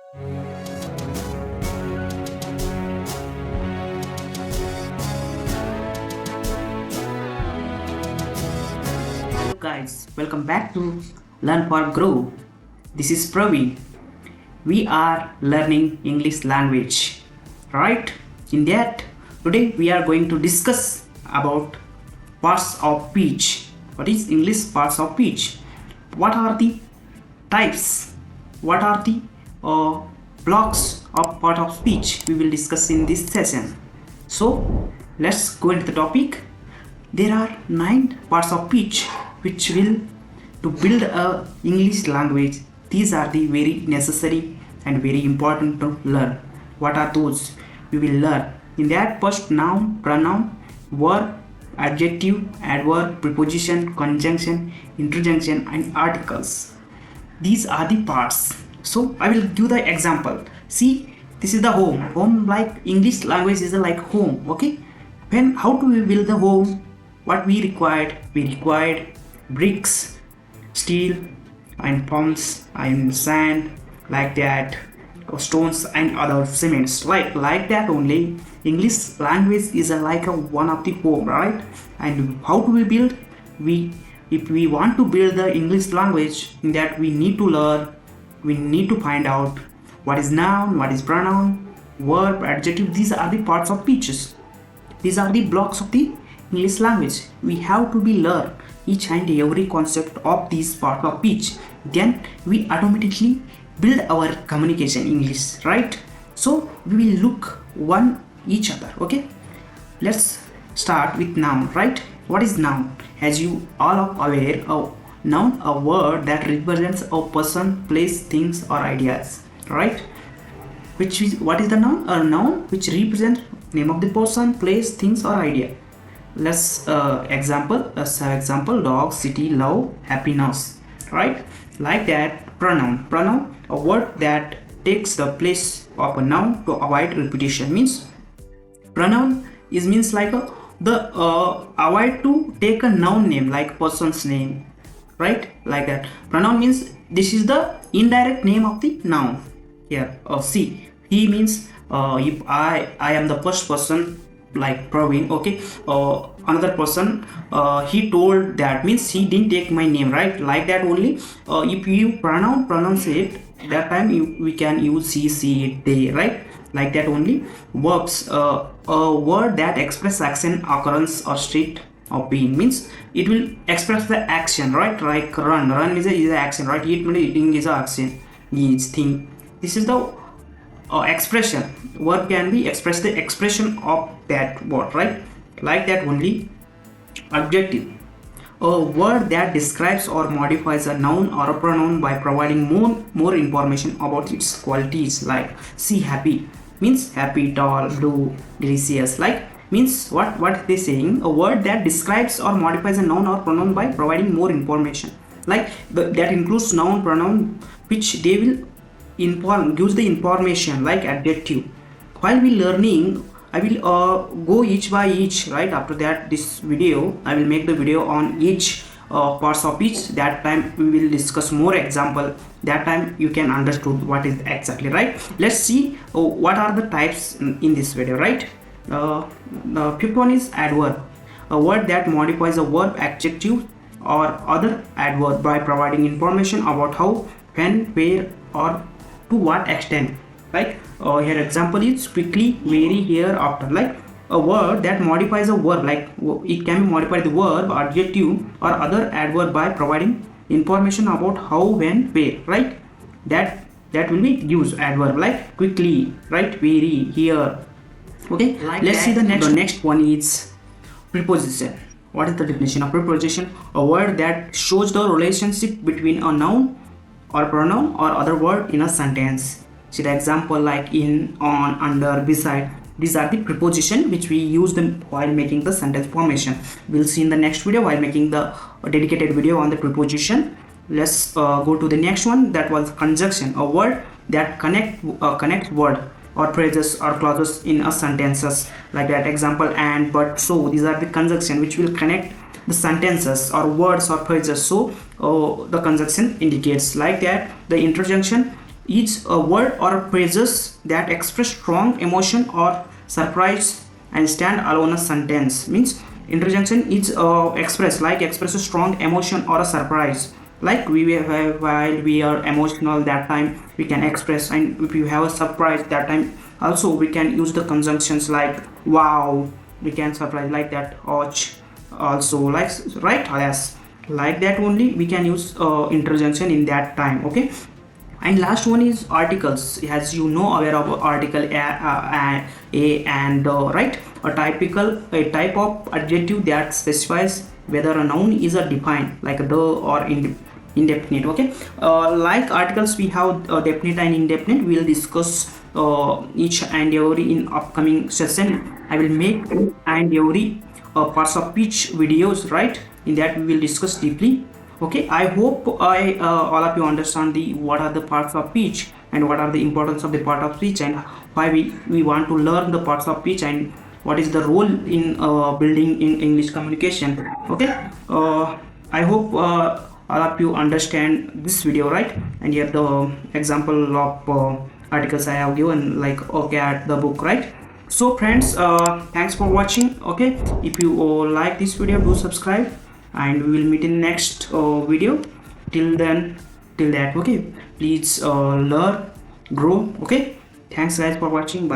Hello guys, welcome back to Learn for Grow. This is Praveen. We are learning English language, right? In that, today we are going to discuss about parts of speech. What is English parts of speech? What are the types? What are the blocks of part of speech? We will discuss in this session. So let's go into the topic. There are 9 parts of speech which will to build a English language. These are the very necessary and very important to learn. What are those? We will learn in that first noun, pronoun, verb, adjective, adverb, preposition, conjunction, interjunction and articles. These are the parts. So I will give the example. See, this is the home. Home, like English language, is like home. Okay, when how do we build the home? What we required? We required bricks, steel and pumps and sand, like that, stones and other cements, like that only. English language is like a one of the home, right? And how do we build? If we want to build the English language, that we need to learn, we need to find out what is noun, what is pronoun, verb, adjective. These are the parts of speeches. These are the blocks of the English language. We have to be learn each and every concept of these part of speech. Then we automatically build our communication English, right? So we will look one each other. Okay, let's start with noun, right? What is noun? As you all are aware, a noun, a word that represents a person, place, things or ideas, right? Which is, what is the noun? A noun which represents name of the person, place, things or idea. Let's example dog, city, love, happiness, right? Like that. Pronoun, a word that takes the place of a noun to avoid repetition. Means pronoun is means like avoid to take a noun name like person's name, right? Like that. Pronoun means this is the indirect name of the noun. Here, see, he means if I am the first person, like Praveen. Okay, another person, he told, that means he didn't take my name, right? Like that only. If you pronounce it, that time we can use he, see, it, they, right? Like that only. Verbs, a word that express action, occurrence or state of being. Means it will express the action, right? Like run is a action, right? Eating is a action, is thing. This is the expression. Word can be express the expression of that word, right? Like that only. Adjective, a word that describes or modifies a noun or a pronoun by providing more information about its qualities. Like see, happy means happy, tall, blue, delicious. Like means what they saying, a word that describes or modifies a noun or pronoun by providing more information. Like that includes noun, pronoun, which they will gives the information, like adjective. While we learning, I will go each by each, right? After that, this video I will make the video on each parts of each. That time we will discuss more example. That time you can understood what is exactly, right? Let's see what are the types in this video, right? The fifth one is adverb, a word that modifies a verb, adjective or other adverb by providing information about how, when, where or to what extent. Like here example is quickly, very, here, after. Like a word that modifies a verb, like it can be modified the verb, adjective or other adverb by providing information about how, when, where, right? That will be used adverb, like quickly, right, very, here. Okay, like let's see the next one is preposition. What is the definition of preposition? A word that shows the relationship between a noun or pronoun or other word in a sentence. See the example like in, on, under, beside. These are the preposition which we use them while making the sentence formation. We'll see in the next video while making the dedicated video on the preposition. Let's go to the next one, that was conjunction, a word that connects word or phrases or clauses in a sentences. Like that example, and, but, so. These are the conjunction which will connect the sentences or words or phrases. So the conjunction indicates. Like that, the interjunction is a word or phrases that express strong emotion or surprise and stand alone a sentence. Means interjection is expresses strong emotion or a surprise. Like while we are emotional, that time we can express, and if you have a surprise, that time also we can use the conjunctions like wow, we can surprise like that, ouch, also like, right? Yes, like that only we can use interjection in that time. Okay. And last one is articles. As you know, aware of article a and right, a type of adjective that specifies whether a noun is a defined like a the or indefinite. Okay. Like articles we have definite and indefinite. We'll discuss each and every in upcoming session. I will make and every parts of each videos, right? In that we will discuss deeply. Okay, I hope all of you understand the what are the parts of speech and what are the importance of the part of speech, and why we want to learn the parts of speech, and what is the role in building in English communication. Okay. I hope all of you understand this video, right? And here the example of articles I have given, like okay at the book, right? So friends, thanks for watching. Okay, if you like this video, do subscribe, and we will meet in next video. Till then, till that, okay, please learn, grow. Okay, thanks guys for watching. Bye.